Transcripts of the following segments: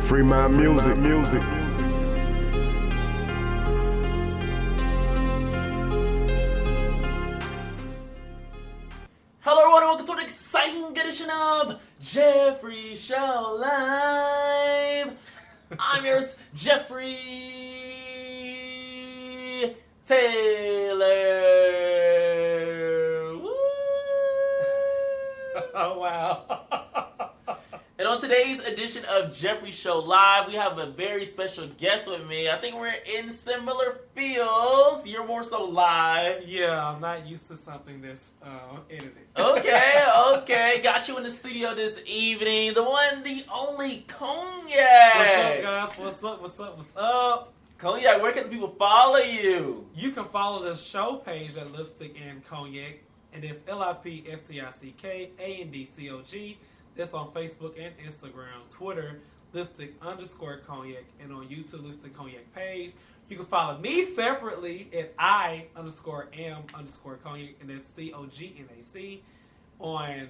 Free my music. Hello everyone, welcome to an exciting edition of Jeffrey Show Live. I'm yours, Jeffrey Taylor. Woo! Oh, wow. And on today's edition of Jeffrey Show Live, we have a very special guest with me. I think we're in similar fields. You're more so live. Yeah, I'm not used to something that's edited. Okay. Got you in the studio this evening. The one, the only Cognac. What's up, guys? What's up? Cognac, where can the people follow you? You can follow the show page at Lipstick and Cognac, and it's LIPSTICKANDCOG. That's on Facebook and Instagram, Twitter, Lipstick_Cognac, and on YouTube, Lipstick Cognac page. You can follow me separately at I_am_Cognac, and that's COGNAC. On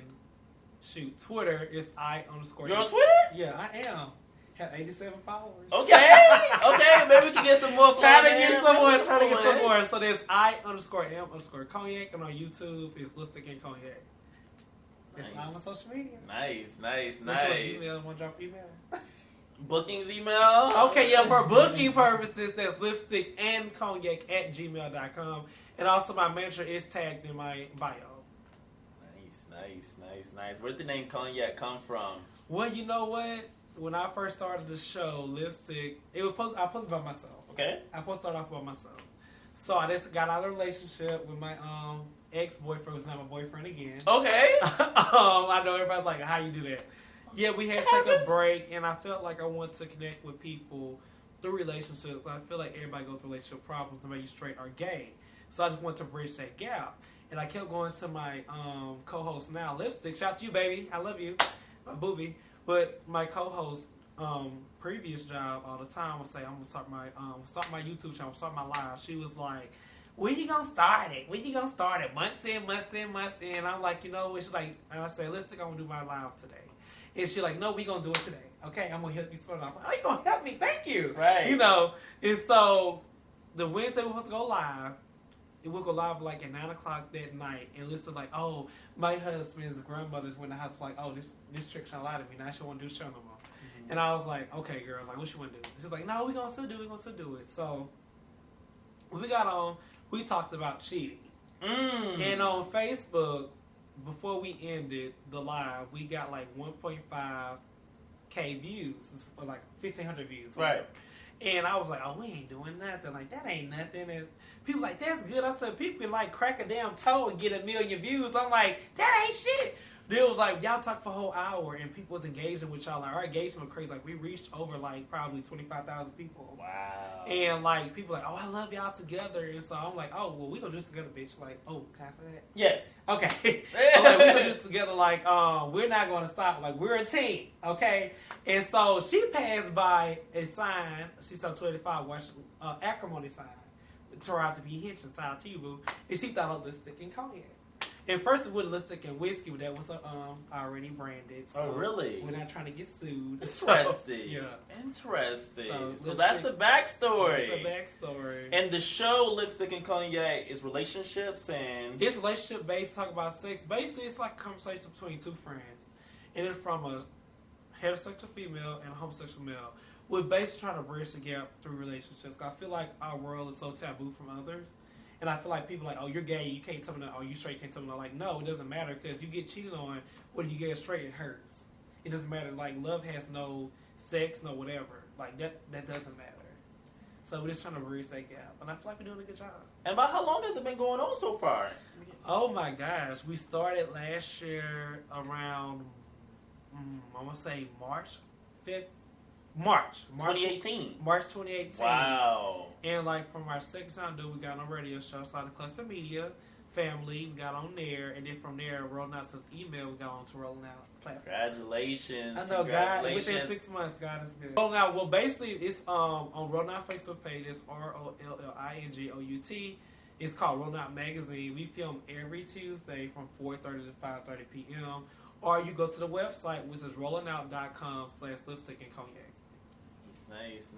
Twitter, it's I_. You're on Twitter? Yeah, I am. Have 87 followers. Okay, maybe we can get some more. Trying to get some more. So there's I_am_Cognac, and on YouTube, it's Lipstick and Cognac. It's on my social media. Nice. Want to drop email? Bookings email? Okay, yeah, for booking purposes, that's lipstickandcognac@gmail.com. And also my manager is tagged in my bio. Nice. Where did the name Cognac come from? Well, you know what? When I first started the show, Lipstick, I posted about myself. Okay. I supposed to start off about myself. So I just got out of a relationship with my ex-boyfriend, who's not my boyfriend again. Okay. I know everybody's like, how you do that? Yeah, we had to take a break, and I felt like I wanted to connect with people through relationships. I feel like everybody goes through relationship problems, no matter you straight or gay. So I just wanted to bridge that gap. And I kept going to my co-host now, Lipstick. Shout out to you, baby. I love you. My booby. But my co-host, previous job all the time would say, I'm going to start my YouTube channel, start my live. She was like, when you going to start it? Months in. I'm like, you know what? She's like, and I said, Lipstick, I'm going to do my live today. And she's like, no, we going to do it today. Okay, I'm going to help you start it off. Oh, you going to help me? Thank you. Right. You know, and so the Wednesday we're supposed to go live. And we'll go live like at 9 o'clock that night, and listen like, oh, my husband's grandmother's went to the house like, oh, this chick trying to lie to me. Now she won't do the show no more. Mm-hmm. And I was like, okay, girl, like, what you want to do? She's like, no, we're gonna still do it. So when we got on, we talked about cheating. And on Facebook, before we ended the live, we got like 1.5K views, or like 1,500 views. Whatever. Right. And I was like, oh, we ain't doing nothing. Like, that ain't nothing. And people like, that's good. I said, people can, like, crack a damn toe and get 1 million views. I'm like, that ain't shit. They was like, y'all talk for a whole hour, and people was engaging with y'all. Like, our engagement was crazy. Like, we reached over, like, probably 25,000 people. Wow. And, like, people like, oh, I love y'all together. And so I'm like, oh, well, we gonna do this together, bitch. Like, oh, can I say that? Yes. Okay. I'm like, we gonna do this together. Like, we're not gonna stop. Like, we're a team. Okay. And so she passed by a sign. She saw 25 acrimony sign. It turned out to be Hitchin, side to you, boo. And she thought of Lipstick and Cognac. And first it was Lipstick and whiskey, but that was already branded. So oh, really? We're not trying to get sued. Interesting. Yeah. Interesting. So that's the backstory. That's the backstory. And the show Lipstick and Cognac is relationships and... It's relationship based, talk about sex. Basically, it's like a conversation between two friends. And it's from a heterosexual female and a homosexual male. We're basically trying to bridge the gap through relationships. I feel like our world is so taboo from others. And I feel like people are like, oh, you're gay, you can't tell me that. Oh, you straight, you can't tell me that. Like, no, it doesn't matter, because if you get cheated on, whether you get straight, it hurts. It doesn't matter. Like, love has no sex, no whatever. Like, that doesn't matter. So we're just trying to bridge that gap. And I feel like we're doing a good job. And about how long has it been going on so far? Oh, my gosh. We started last year around, I want to say March 2018. March 2018. Wow. And like from our second time we got on a radio show, started Cluster Media, Family, we got on there, and then from there, Rolling Out since email, we got on to Rolling Out platform. Congratulations. I know, God, within 6 months, God is good. Rolling Out, well, basically, it's on Rolling Out Facebook page, it's ROLLINGOUT. It's called Rolling Out Magazine. We film every Tuesday from 4:30 to 5:30 p.m. Or you go to the website, which is rollingout.com/lipstick and cognac. Nice.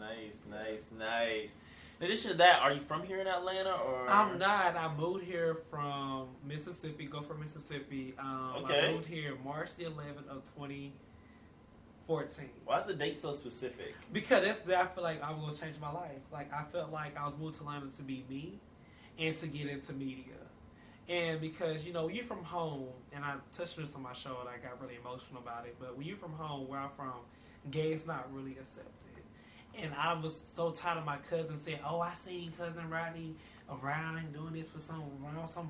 In addition to that, are you from here in Atlanta, or? I'm not. I moved here from Mississippi, Gulf, Mississippi. Okay. I moved here March the 11th of 2014. Why is the date so specific? Because I feel like I was going to change my life. Like, I felt like I was moved to Atlanta to be me and to get into media. And because, you know, you're from home, and I touched this on my show and I got really emotional about it, but when you're from home, where I'm from, gay is not really accepted. And I was so tired of my cousin saying, "Oh, I seen cousin Rodney around doing this with some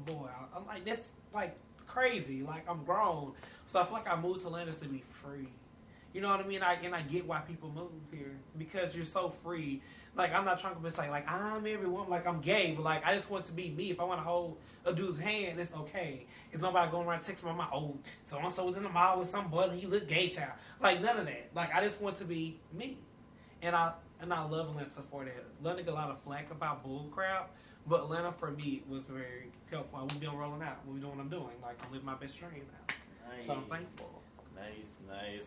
boy." I'm like, that's like crazy. Like, I'm grown, so I feel like I moved to Atlanta to be free. You know what I mean? And I get why people move here, because you're so free. Like, I'm not trying to be like I'm everyone, like I'm gay, but like I just want to be me. If I want to hold a dude's hand, it's okay. It's nobody going around texting my mom, "Oh, so and so was in the mall with some boy, he look gay, child." Like, none of that. Like, I just want to be me. And I love Atlanta for that. Atlanta got a lot of flack about bull crap, but Atlanta for me was very helpful. We've been rolling out. We're doing what I'm doing. Like, I'm living my best dream now. Nice. So I'm thankful. Nice.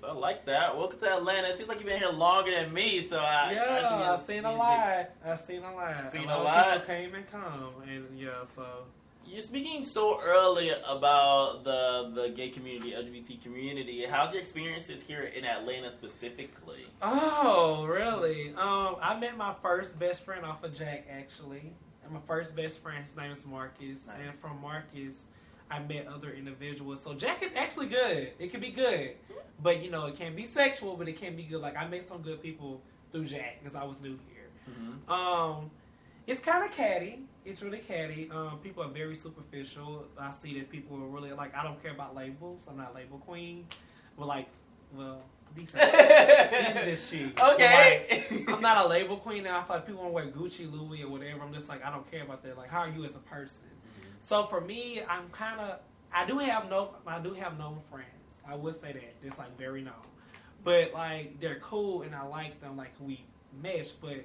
I like that. Welcome to Atlanta. It seems like you've been here longer than me, so I've seen a lot. Seen a lot. People came and come, and so. You're speaking so early about the gay community, LGBT community. How's your experiences here in Atlanta specifically? Oh, really? I met my first best friend off of Jack, actually. And my first best friend, his name is Marcus. Nice. And from Marcus, I met other individuals. So Jack is actually good. It can be good. But, you know, it can be sexual, but it can be good. Like, I met some good people through Jack because I was new here. Mm-hmm. It's kind of catty. It's really catty. People are very superficial. I see that people are really, like, I don't care about labels. I'm not a label queen. But, like, well, these are just chic. Okay. Like, I'm not a label queen now. I thought people want to wear Gucci, Louis, or whatever. I'm just like, I don't care about that. Like, how are you as a person? Mm-hmm. So, for me, I do have known friends. I would say that. It's, like, very known. But, like, they're cool, and I like them. Like, we mesh, but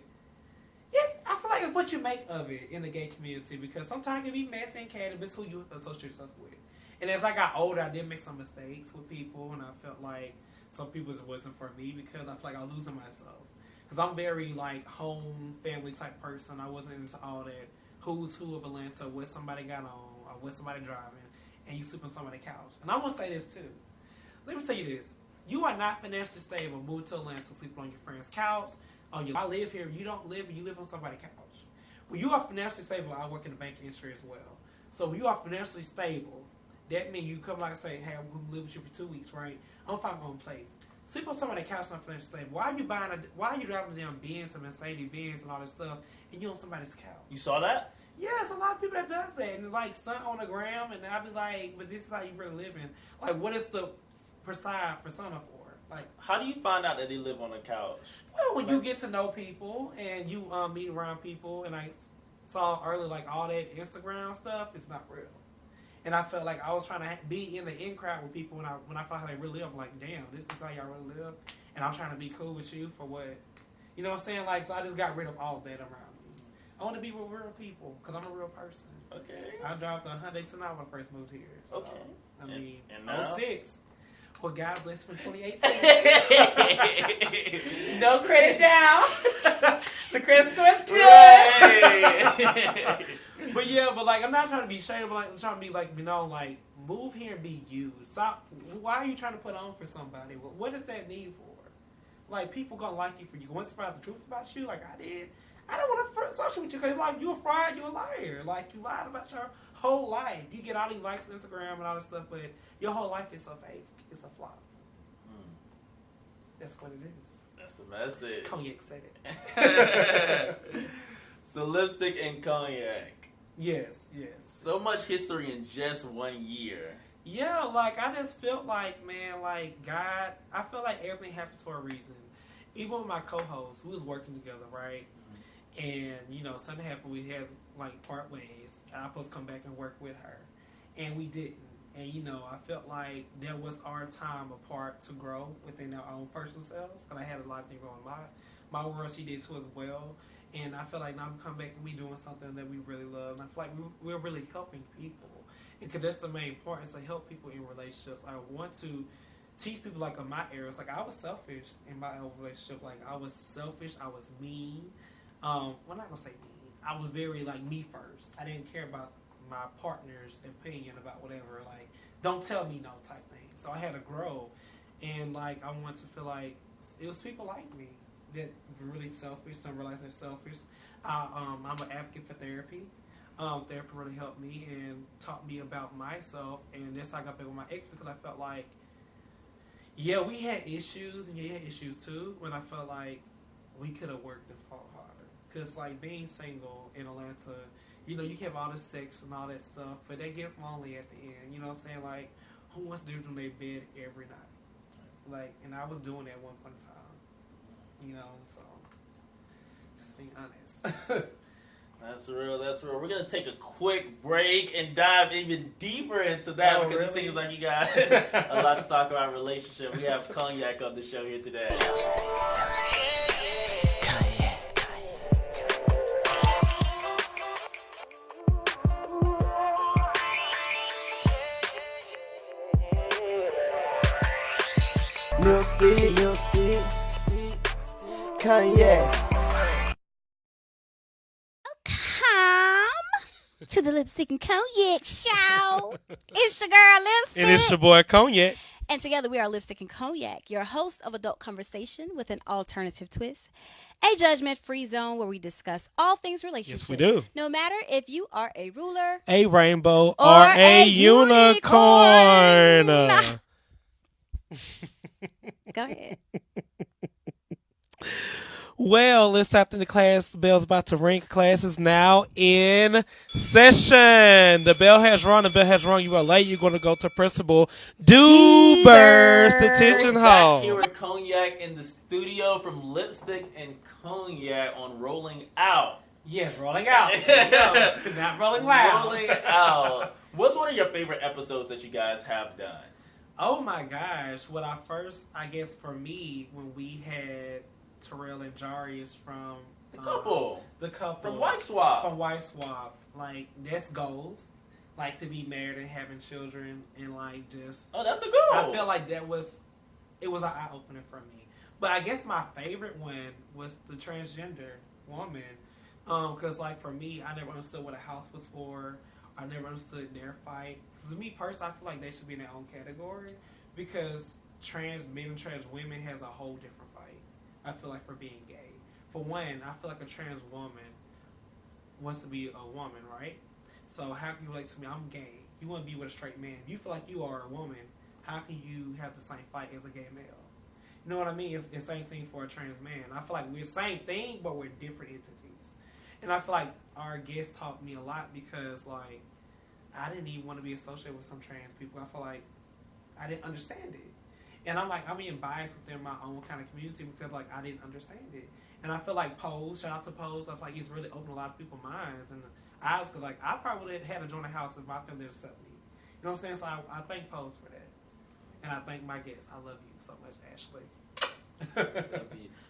yes, I feel like it's what you make of it in the gay community, because sometimes it can be messy and catty, but it's who you associate yourself with. And as I got older, I did make some mistakes with people, and I felt like some people just wasn't for me, because I felt like I was losing myself. Because I'm very, like, home, family type person. I wasn't into all that who's who of Atlanta, what somebody got on, or what somebody driving, and you sleep on somebody's couch. And I'm going to say this, too. Let me tell you this. You are not financially stable, move to Atlanta, sleep on your friend's couch. I live here. You don't live, you live on somebody's couch. When you are financially stable, I work in the bank industry as well. So when you are financially stable, that means you come like and say, "Hey, I'm going to live with you for 2 weeks, right? I'm going to find my own place." Sleep on somebody's couch, not financially stable. Why are you driving the damn Benz and Mercedes Benz and all this stuff, and you on somebody's couch? You saw that? Yes, a lot of people that does that, and like stunt on the gram, and I be like, but this is how you really living. Like, what is the persona for? Like, how do you find out that they live on a couch? Well, when you get to know people and you meet around people, and I saw earlier, like, all that Instagram stuff, it's not real. And I felt like I was trying to be in the in crowd with people when I found how they really live. I'm like, damn, this is how y'all really live, and I'm trying to be cool with you for what? You know what I'm saying? Like, so I just got rid of all that around me. I want to be with real people because I'm a real person. Okay. I dropped a Hyundai Sonata when I first moved here. So, okay. I mean, and now? 06. Well, God bless for 2018. No credit down. The credit score is good. But yeah, but like, I'm not trying to be shady, but like, I'm trying to be like, you know, like, move here and be you. Stop. Why are you trying to put on for somebody? What does that need for? Like, people gonna like you for you. Once you find out the truth about you, like I did, I don't want to associate with you because like you a fraud, you a liar. Like, you lied about your whole life. You get all these likes on Instagram and all this stuff, but your whole life is so fake. It's a flop. That's what it is. That's the message. Cognac said it. So, Lipstick and Cognac. Yes. So much history in just 1 year. Yeah, like, I just felt like, man, like, God, I feel like everything happens for a reason. Even with my co-host, we was working together, right? Mm-hmm. And, you know, something happened. We had, like, part ways. And I was supposed to come back and work with her. And we didn't. And, you know, I felt like there was our time apart to grow within our own personal selves. Because I had a lot of things on my world. She did too as well. And I feel like now we come back and we doing something that we really love. And I feel like we're really helping people. And because that's the main part, is to help people in relationships. I want to teach people like in my areas. Like I was selfish in my old relationship. Like I was selfish. I was mean. Well, I'm not gonna say mean. I was very like me first. I didn't care about my partner's opinion about whatever. Like, don't tell me no type thing. So I had to grow, and like I wanted to feel like it was people like me that were really selfish. Don't realize they're selfish. I'm an advocate for therapy. Therapy really helped me and taught me about myself, and that's how I got back with my ex because I felt like, yeah, we had issues, and yeah, you had issues too. When I felt like we could have worked and fought harder, because like being single in Atlanta, you know, you can have all the sex and all that stuff, but that gets lonely at the end. You know what I'm saying? Like, who wants to do it in their bed every night? Like, and I was doing that at one point in time. You know, so just being honest. That's real. That's real. We're gonna take a quick break and dive even deeper into that because it seems like you got a lot to talk about relationship. We have Cognac on the show here today. Lipstick, Cognac. To the Lipstick and Cognac show. It's your girl, Lipstick. And it's your boy, Cognac. And together we are Lipstick and Cognac, your host of adult conversation with an alternative twist. A judgment-free zone where we discuss all things relationships. Yes, we do. No matter if you are a ruler, a rainbow, or a unicorn. Go ahead. Well, it's after the class. The bell's about to ring. Class is now in session. The bell has rung. The bell has rung. You are late. You're going to go to Principal Duber's detention hall. Back here with Cognac in the studio from Lipstick and Cognac on Rolling Out. Yes, rolling out. Not rolling loud. Rolling Out. What's one of your favorite episodes that you guys have done? Oh my gosh. When I guess for me, when we had Terrell and Jarius from the couple from Wife Swap. Like that's goals, like to be married and having children and like just. Oh, that's a goal. I feel like it was an eye opener for me. But I guess my favorite one was the transgender woman, because like for me, I never understood what a house was for. I never understood their fight. Because to me personally, I feel like they should be in their own category because trans men and trans women has a whole different fight. I feel like for being gay. For one, I feel like a trans woman wants to be a woman, right? So how can you relate to me? I'm gay. You want to be with a straight man. You feel like you are a woman. How can you have the same fight as a gay male? You know what I mean? It's the same thing for a trans man. I feel like we're the same thing, but we're different entities. And I feel like our guest taught me a lot because, like, I didn't even want to be associated with some trans people. I feel like I didn't understand it. And I'm being biased within my own kind of community because, like, I didn't understand it. And I feel like Pose, shout out to Pose, I feel like he's really opened a lot of people's minds and eyes because, like, I probably would have had to join a house if my family would accept me. You know what I'm saying? So I thank Pose for that. And I thank my guests. I love you so much, Ashley.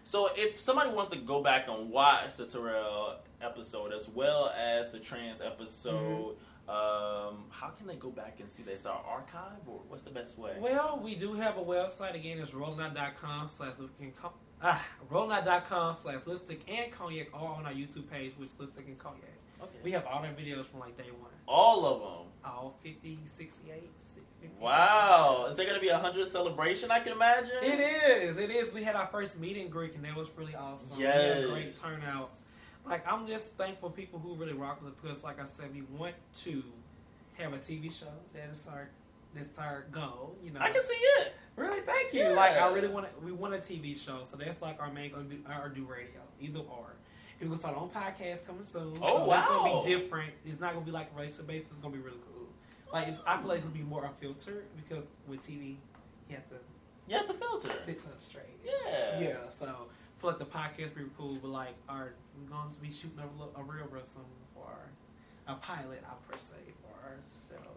So if somebody wants to go back and watch the Terrell episode as well as the trans episode, how can they go back and see this? Our archive, or what's the best way? Well, we do have a website. Again, it's rollingout.com/lipstick and Cognac, all on our YouTube page, which is Lipstick and Cognac. Okay. We have all our videos from like day one. All of them? All 50, 68, 50. Wow. Is there going to be a 100th celebration, I can imagine? It is. We had our first meet and greet, and that was really awesome. Yes. We had a great turnout. Like, I'm just thankful for people who really rock with it because, like I said, we want to have a TV show. That's our goal, you know. I can see it. Really, thank you. Yeah. Like, we want a TV show, so that's like our main, or do radio, either or. And we're going to start on podcast coming soon. Oh, so wow. It's going to be different. It's not going to be like a relationship based. It's going to be really cool. Like, I feel like it's going to be more unfiltered because with TV, you have to filter 600 straight. Yeah. So I feel like the podcast be cool, but like we're going to be shooting a real soon for a pilot, per se, for our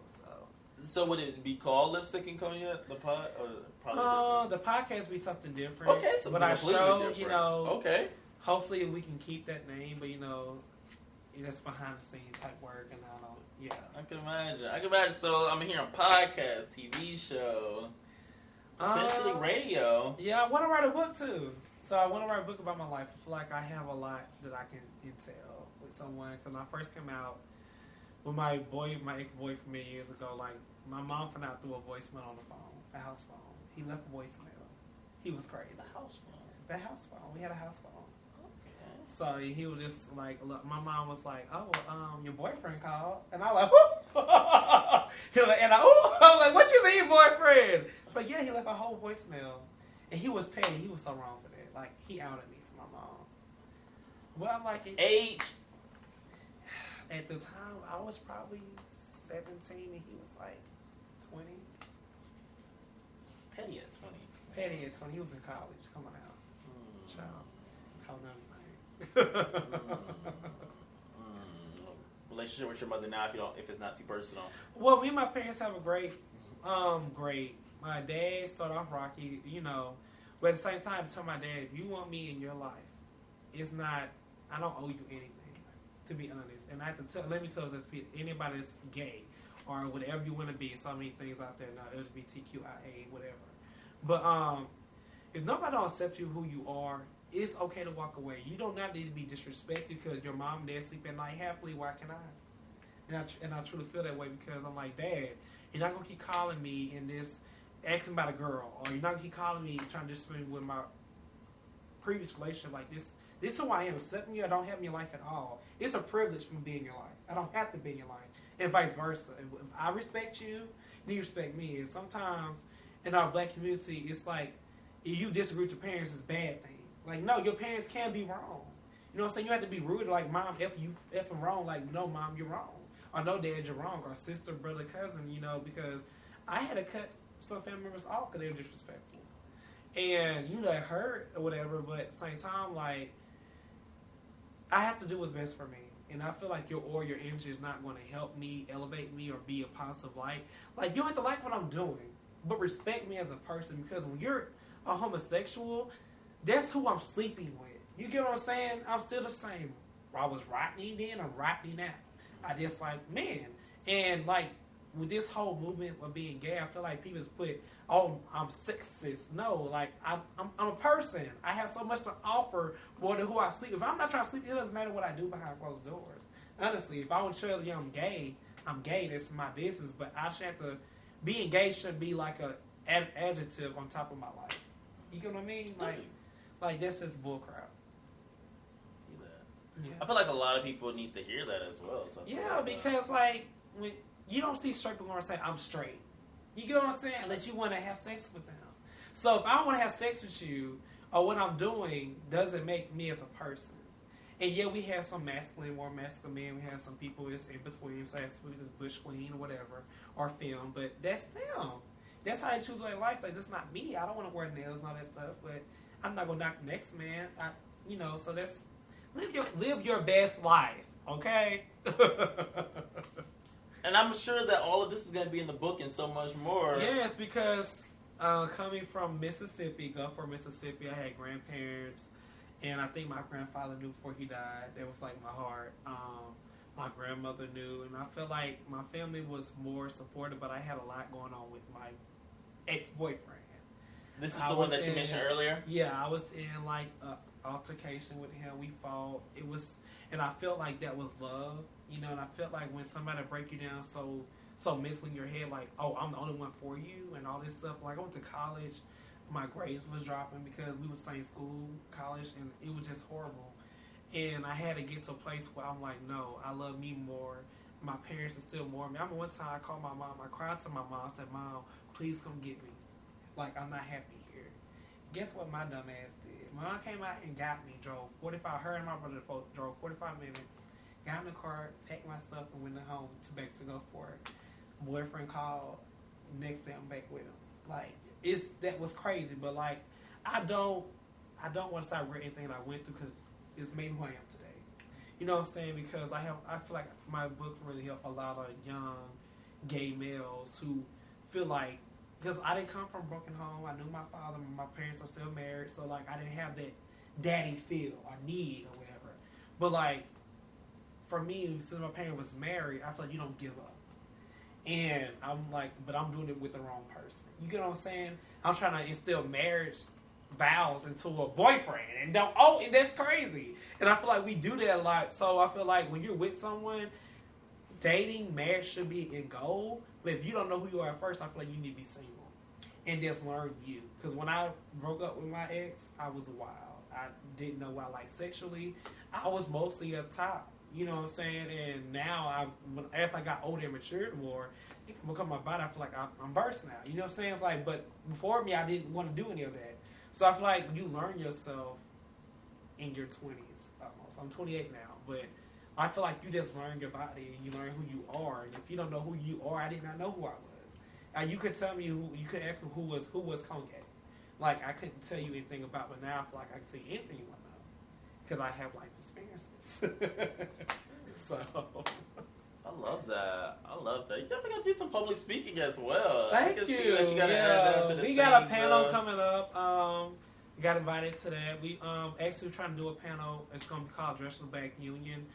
show. So would it be called Lipstick and Cognac, the pod, or probably the podcast be something different. Okay, so but our show, different. You know, okay. Hopefully we can keep that name, but you know, that's behind the scenes type work, and I don't. Yeah, I can imagine. So I'm hearing podcast, TV show. Potentially radio. Yeah, I want to write a book too. So I want to write a book about my life. I feel like I have a lot that I can entail with someone. Because when I first came out with my ex-boyfriend many years ago, like my mom found out through a voicemail on the phone, a house phone. He left a voicemail. He was crazy. The house phone. The house phone. We had a house phone. Okay. So he was just like, look, my mom was like, oh, your boyfriend called. And I was like, whoo! He was like, I was like, what you mean, boyfriend? It's like, yeah, he left a whole voicemail. And he was petty. He was so wrong for that. Like, he outed me to my mom. Well, I'm like... Age? At the time, I was probably 17 and he was like 20. Petty at 20. Petty at 20. He was in college. Come on out. Child. How nothing. Relationship with your mother now, if it's not too personal. Well, me and my parents have a great. My dad started off rocky, but at the same time, I told my dad, if you want me in your life, it's not. I don't owe you anything, to be honest. And I have to let me tell this: anybody that's gay or whatever you want to be, so many things out there now, LGBTQIA, whatever. But if nobody don't accept you who you are, it's okay to walk away. You don't not need to be disrespected because your mom and dad sleep at night happily. Why can I? And I truly feel that way because I'm like, Dad, you're not gonna keep calling me and this asking about a girl, or you're not gonna keep calling me trying to disrespect me with my previous relationship. Like this is who I am. Accept me or don't have me in your life at all. It's a privilege for me to be in your life. I don't have to be in your life, and vice versa. If I respect you, you respect me. And sometimes in our black community, it's like if you disagree with your parents, it's a bad thing. Like, no, your parents can be wrong. You know what I'm saying? You have to be rude, like, Mom, if you effing wrong, like, no, Mom, you're wrong. Or no, Dad, you're wrong. Or sister, brother, cousin, because I had to cut some family members off because they were disrespectful. And, that hurt or whatever, but at the same time, like, I have to do what's best for me. And I feel like your energy is not going to help me, elevate me, or be a positive light. Like, you don't have to like what I'm doing, but respect me as a person because when you're a homosexual, that's who I'm sleeping with. You get what I'm saying? I'm still the same. I was Rodney then, I'm Rodney now. I just like, man. And like, with this whole movement of being gay, I feel like people just put, oh, I'm sexist. No, like, I'm a person. I have so much to offer more than who I sleep. If I'm not trying to sleep, it doesn't matter what I do behind closed doors. Honestly, if I want to tell you I'm gay, that's my business. But I should have to, being gay shouldn't be like an adjective on top of my life. You get what I mean? Like that's just bullcrap. See that? Yeah. I feel like a lot of people need to hear that as well. Yeah, because like when you don't see straight people say I'm straight, you get what I'm saying? Unless you want to have sex with them. So if I don't want to have sex with you, or what I'm doing doesn't make me as a person. And yeah, we have some more masculine men. We have some people that's in between, so that's bush queen or whatever, or film. But that's them. That's how they choose their life. Like, that's not me. I don't want to wear nails and all that stuff, but I'm not gonna knock the next man. So that's live your best life, okay? And I'm sure that all of this is gonna be in the book and so much more. Yes, because coming from Mississippi, Gulfport, Mississippi, I had grandparents, and I think my grandfather knew before he died. That was like my heart. My grandmother knew, and I feel like my family was more supportive, but I had a lot going on with my ex-boyfriend. This is the one that you mentioned earlier? Yeah, I was in like an altercation with him. We fought. And I felt like that was love, and I felt like when somebody break you down so mentally in your head, like, oh, I'm the only one for you and all this stuff. Like, I went to college, my grades was dropping because we were same school, college, and it was just horrible. And I had to get to a place where I'm like, no, I love me more. My parents are still more. I remember one time I called my mom. I cried to my mom. I said, Mom, please come get me. Like, I'm not happy here. Guess what my dumb ass did? My mom came out and got me, drove 45, her and my brother drove 45 minutes, got in the car, packed my stuff, and went home back to go for it. Boyfriend called, next day I'm back with him. Like, that was crazy, but like, I don't want to say I regret anything that I went through because it's made me who I am today. You know what I'm saying? Because I feel like my book really helped a lot of young gay males who feel like, because I didn't come from a broken home. I knew my father, my parents are still married, so like I didn't have that daddy feel or need or whatever. But like, for me, since my parents was married, I feel like you don't give up. And I'm like, but I'm doing it with the wrong person. You get what I'm saying? I'm trying to instill marriage vows into a boyfriend, and and that's crazy. And I feel like we do that a lot. So I feel like when you're with someone, dating, marriage should be in goal. But if you don't know who you are at first, I feel like you need to be single and just learn you. Because when I broke up with my ex, I was wild. I didn't know what I liked sexually. I was mostly a top. You know what I'm saying? And now, as I got older and matured more, it's become my body. I feel like I'm versed now. You know what I'm saying? It's like, but before me, I didn't want to do any of that. So I feel like you learn yourself in your 20s almost. I'm 28 now, but I feel like you just learn your body and you learn who you are. And if you don't know who you are, I did not know who I was. You could tell me you could ask me who was Cognac. Like, I couldn't tell you anything about, but now I feel like I can tell you anything you want to know. Because I have life experiences. So. I love that. You definitely got to do some public speaking as well. Thank you. See that you gotta add that to the we got a things, panel coming up. Got invited to that. We actually trying to do a panel. It's going to be called Dress Back Union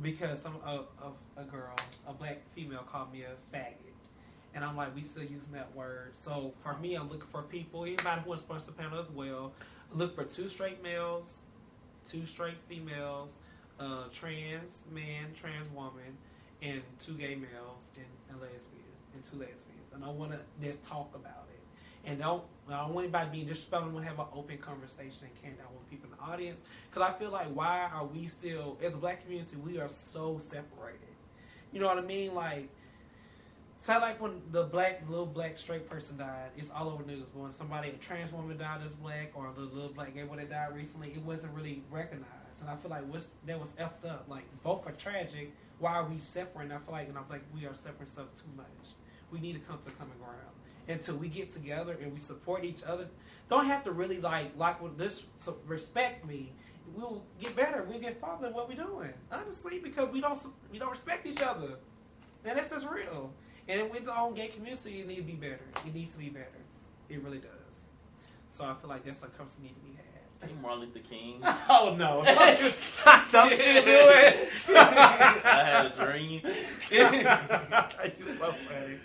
because a black female called me a faggot. And I'm like, we still using that word. So for me, I'm looking for people, anybody who wants to sponsor the panel as well. Look for 2 straight males, 2 straight females, trans man, trans woman, and 2 gay males and two lesbians. And I want to just talk about it. And I don't want anybody being disrespectful. I want to have an open conversation and candid. I want people in the audience. Because I feel like, why are we still, as a black community, we are so separated. You know what I mean? Like, say like when the little black straight person died, it's all over the news. When a trans woman died as black, or the little black gay boy that died recently, it wasn't really recognized. And I feel like that was effed up. Like, both are tragic. Why are we separating? I feel like, we are separating stuff too much. We need to come to common ground. Until we get together and we support each other, don't have to really like with this. So respect me. We'll get better. We'll get farther in what we're doing. Honestly, because we don't respect each other, and that's just real. And with the own gay community, it needs to be better. It needs to be better. It really does. So I feel like that's a conversation need to be had. King Martin Luther King. Oh no! Don't you do it! I had a dream. You're so funny.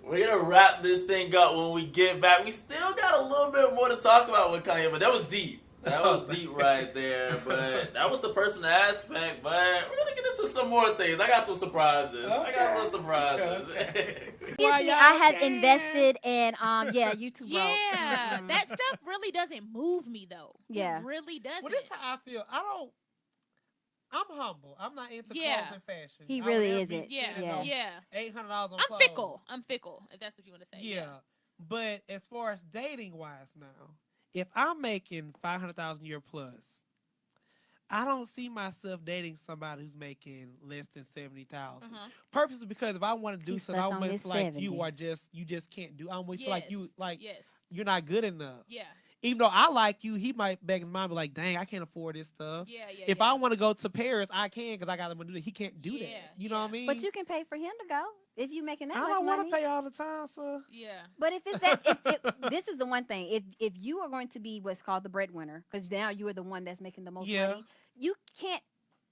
We're gonna wrap this thing up when we get back. We still got a little bit more to talk about with Kanye, but that was deep. That was deep right there. But that was the personal aspect. But we're gonna get into some more things. I got some surprises. Okay. I had invested in YouTube. Yeah, that stuff really doesn't move me though. Yeah, it really doesn't. Well, this is how I feel. I'm humble. I'm not into clothes and fashion. He really isn't. Yeah. $800 on clothes. I'm fickle, if that's what you want to say. Yeah. But as far as dating wise now, if I'm making $500,000 a year plus, I don't see myself dating somebody who's making less than $70,000. Purposely because if I want to do something, I almost feel like you just can't do. I almost feel like you're not good enough. Yeah. Even though I like you, he might beg his mind, be like, dang, I can't afford this stuff. If I want to go to Paris, I can because I got money to do that. He can't do that. You know what I mean? But you can pay for him to go if you're making that much money. I don't want to pay all the time, sir. Yeah. But if it's that, this is the one thing. If you are going to be what's called the breadwinner, because now you are the one that's making the most money, you can't.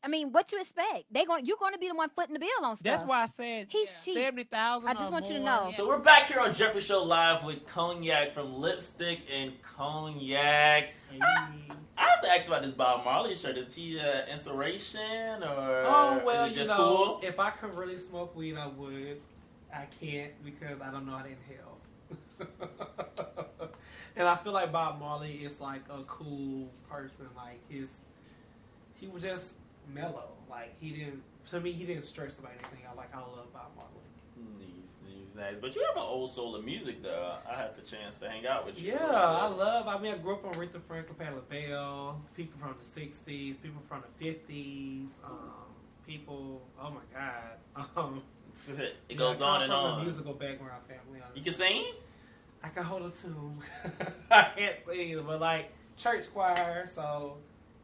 I mean, what you expect? You're going to be the one footing the bill on stuff. That's why I said he's cheap. 70,000. I just want you to know. So we're back here on Jeffrey Show Live with Cognac from Lipstick and Cognac. Hey. I have to ask about this Bob Marley shirt. Is he inspiration or is it just cool? If I could really smoke weed, I would. I can't because I don't know how to inhale. And I feel like Bob Marley is like a cool person. Like he was just mellow. Like he didn't stress about anything. I love Bob Marley. He's nice. But you have an old soul of music though. I had the chance to hang out with you. Yeah, I grew up on Aretha Franklin, Patti LaBelle, people from the 60s, people from the 50s, people, oh my God. It goes on and on. From a musical background family. Honestly. You can sing? I can hold a tune. I can't sing, but like church choir, so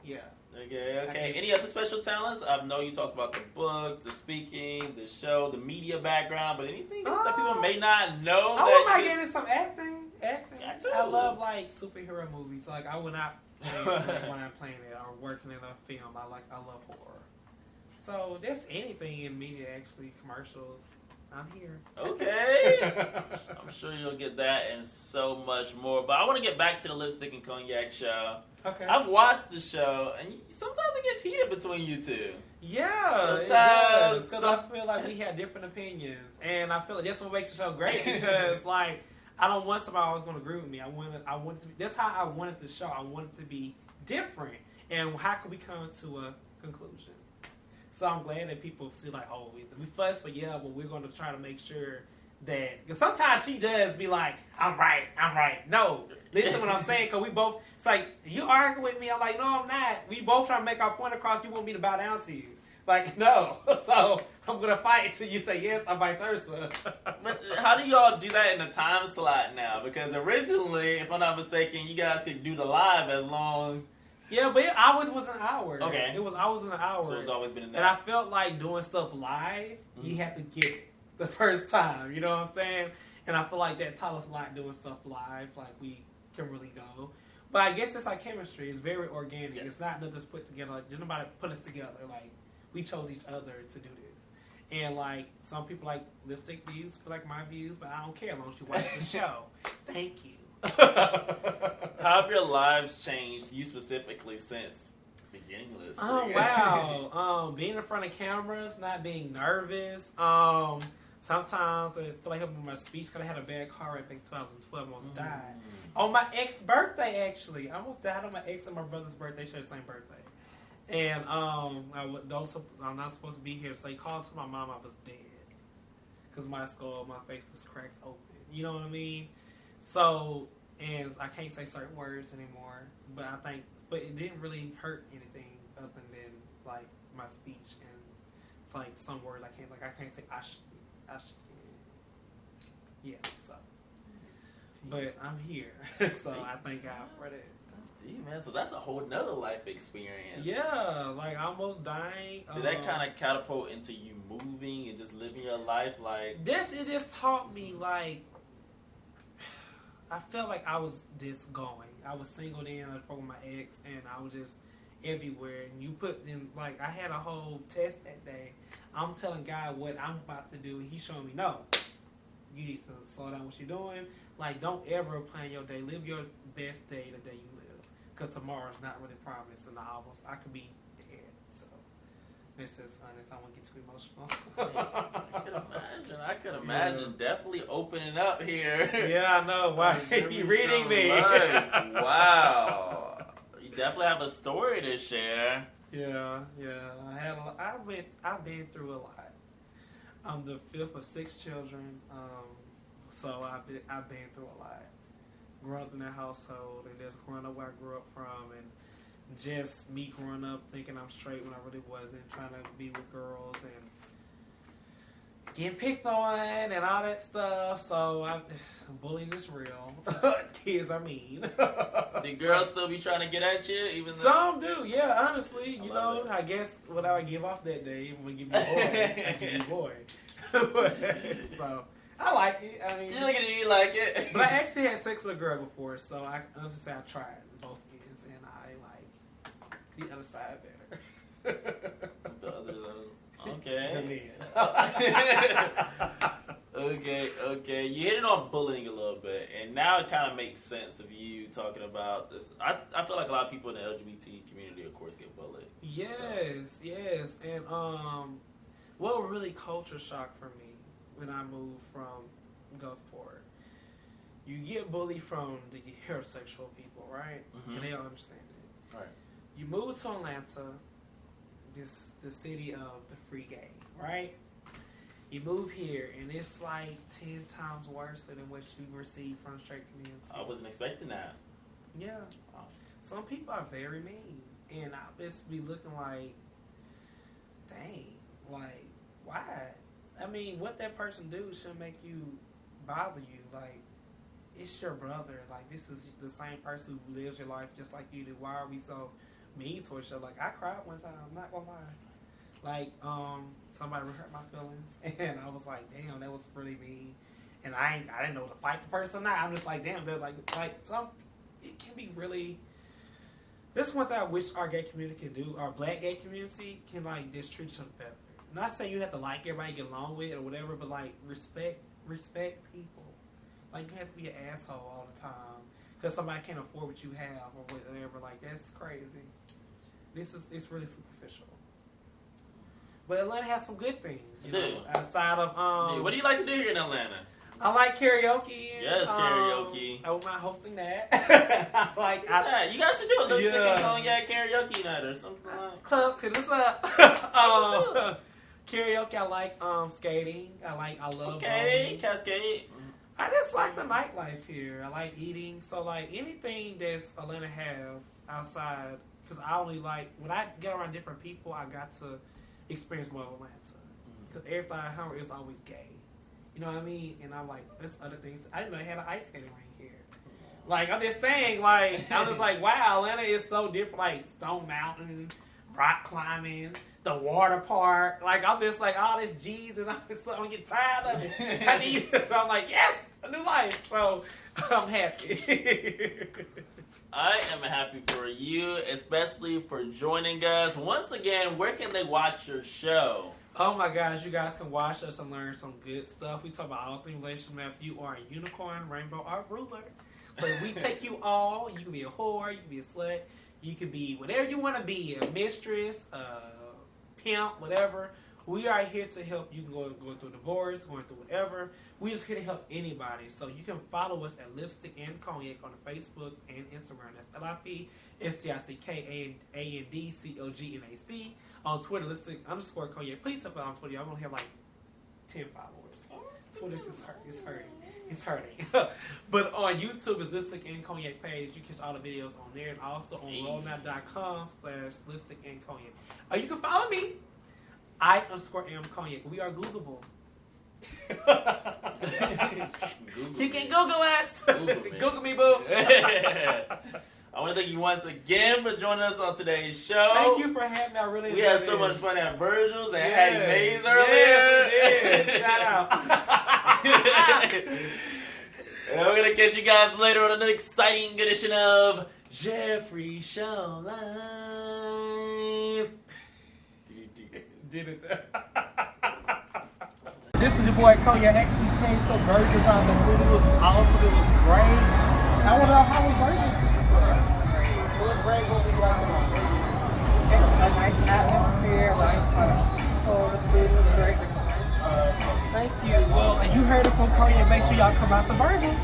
yeah. Okay. Any other special talents? I know you talked about the books, the speaking, the show, the media background, but anything else that people may not know? I might get into some acting. I love like superhero movies. Like I would not play when I'm playing it or working in a film. I love horror. So there's anything in media actually, commercials. I'm here. Okay. I'm sure you'll get that and so much more. But I want to get back to the Lipstick and Cognac show. Okay. I've watched the show, and sometimes it gets heated between you two. Yeah, sometimes. Because I feel like we had different opinions. And I feel like that's what makes the show great. Because, like, I don't want somebody always going to agree with me. I wanted to be, that's how I wanted the show. I wanted it to be different. And how can we come to a conclusion? So I'm glad that people see like, oh, we fuss, but we're going to try to make sure that, because sometimes she does be like, I'm right. No, listen what I'm saying, because we both, it's like, you argue with me, I'm like, no, I'm not. We both trying to make our point across, you want me to bow down to you. Like, no. So I'm going to fight until you say yes, or vice versa. But how do y'all do that in the time slot now? Because originally, if I'm not mistaken, you guys could do the live as long. Yeah, but it always was an hour. Okay. It was always an hour. So it's always been an hour. And I felt like doing stuff live, you have to get it the first time. You know what I'm saying? And I feel like that taught us a lot doing stuff live. Like, we can really go. But I guess it's like chemistry. It's very organic. Yes. It's not nothing put together. Like, did nobody put us together. Like, we chose each other to do this. And, like, some people like lipstick views, people like my views, but I don't care as long as you watch the show. Thank you. How have your lives changed, you specifically, since beginning Lipstick? Oh, wow. Being in front of cameras, not being nervous. Sometimes I feel like helping my speech because I had a bad car wreck back in 2012. Almost died. On my ex birthday, actually. I almost died on my ex and my brother's birthday. Share the same birthday. And I'm not supposed to be here. So he called to my mom. I was dead. Because my skull, my face was cracked open. You know what I mean? So, and I can't say certain words anymore, but it didn't really hurt anything other than like my speech and it's like some words I can't say yeah, so. But I'm here, so I thank God for that. That's deep, man. So that's a whole nother life experience. Yeah, like almost dying. Did that kind of catapult into you moving and just living your life like? It just taught me like. I felt like I was just going. I was single then. I was with my ex, and I was just everywhere. And you put in like I had a whole test that day. I'm telling God what I'm about to do, and He's showing me no. You need to slow down what you're doing. Like don't ever plan your day. Live your best day the day you live, because tomorrow's not really promised. And I could be dead. So this is honest. I won't get too emotional. I could imagine definitely opening up here. Yeah, I know. Why you reading me? Wow, you definitely have a story to share. Yeah. I've been through a lot. I'm the fifth of 6 children, so I've been through a lot. Grew up in that household, and just growing up where I grew up from, and just me growing up thinking I'm straight when I really wasn't, trying to be with girls and getting picked on and all that stuff. So bullying is real. Kids are mean. Do girls still be trying to get at you? Even though... Some do, yeah. Honestly, you know, I guess what I would give off that day, I'm gonna give you a boy. I give you a boy. So I like it. I mean, you look at it, you like it. But I actually had sex with a girl before, so I honestly say I tried both ends, and I like the other side better. The other side. Okay. Okay. You hit it on bullying a little bit, and now it kind of makes sense of you talking about this. I feel like a lot of people in the LGBT community, of course, get bullied. Yes. And what really culture shock for me when I moved from Gulfport, you get bullied from the heterosexual people, right? Mm-hmm. And they don't understand it. Right. You move to Atlanta, the city of the free gay, right? You move here, and it's like 10 times worse than what you receive from the straight community. I wasn't expecting that. Yeah. Some people are very mean, and I just be looking like, dang, like, why? I mean, what that person do shouldn't make you bother you. Like, it's your brother. Like, this is the same person who lives your life just like you do. Why are we so mean towards each other? Like, I cried one time. I'm not gonna lie. Like, somebody hurt my feelings, and I was like, damn, that was really mean. And I didn't know to fight the person or not. I'm just like, damn, there's like some, it can be really. This is one thing I wish our gay community can do. Our black gay community can like just treat each other better. not saying you have to like everybody, get along with it or whatever, but like respect people. Like you have to be an asshole all the time because somebody can't afford what you have or whatever. Like that's crazy. It's really superficial. But Atlanta has some good things, you know, outside of what do you like to do here in Atlanta? I like karaoke. Yes, karaoke. I'm not hosting that. You guys should do a Lipstick and Cognac karaoke night or something like. Clubs, hit us up. Karaoke. I like skating. I love. Okay, Cascade. I just like the nightlife here. I like eating. So like anything that's Atlanta have outside, because I only like when I get around different people, I got to experience more of Atlanta. Because everything I heard is always gay. You know what I mean? And I'm like, there's other things. I didn't know they had an ice skating rink here. Like, I'm just saying, like, I was like, wow, Atlanta is so different. Like, Stone Mountain, rock climbing, the water park. Like, I'm just like, all this G's and all this stuff. I'm getting tired of it. I need it. I'm like, yes, a new life. So, I'm happy. I am happy for you, especially for joining us. Once again, where can they watch your show? Oh my gosh, you guys can watch us and learn some good stuff. We talk about all things relationship. If you are a unicorn, rainbow, or ruler. So we take you all. You can be a whore, you can be a slut, you can be whatever you want to be, a mistress, a pimp, whatever. We are here to help you going through a divorce, going through whatever. We're just here to help anybody. So you can follow us at Lipstick and Cognac on Facebook and Instagram. That's LIPSTICKANDCOGNAC. On Twitter, Lipstick_Cognac. Please help out on Twitter. I only have like 10 followers. Twitter is hurting. It's hurting. But on YouTube, it's Lipstick and Cognac page. You catch all the videos on there. And also on rollnow.com/Lipstick and Cognac. Or you can follow me. I_am_Cognac. We are Googleable. You can Google us. Google me, boo. I want to thank you once again for joining us on today's show. Thank you for having me. I really enjoyed it. We had so much fun at Virgil's and Hattie Mae's earlier. Yes, we did. Shout out. And we're going to catch you guys later on an exciting edition of Jeffrey Show Live. Did it. This is your boy Cognac. Actually came to Virgil's on the food. It was awesome. It was great. I want to know how was Virgil's? It was great. What we got on? A nice atmosphere, right? So the food was great. Thank you. Well, you heard it from Cognac. Make sure y'all come out to Virgil's.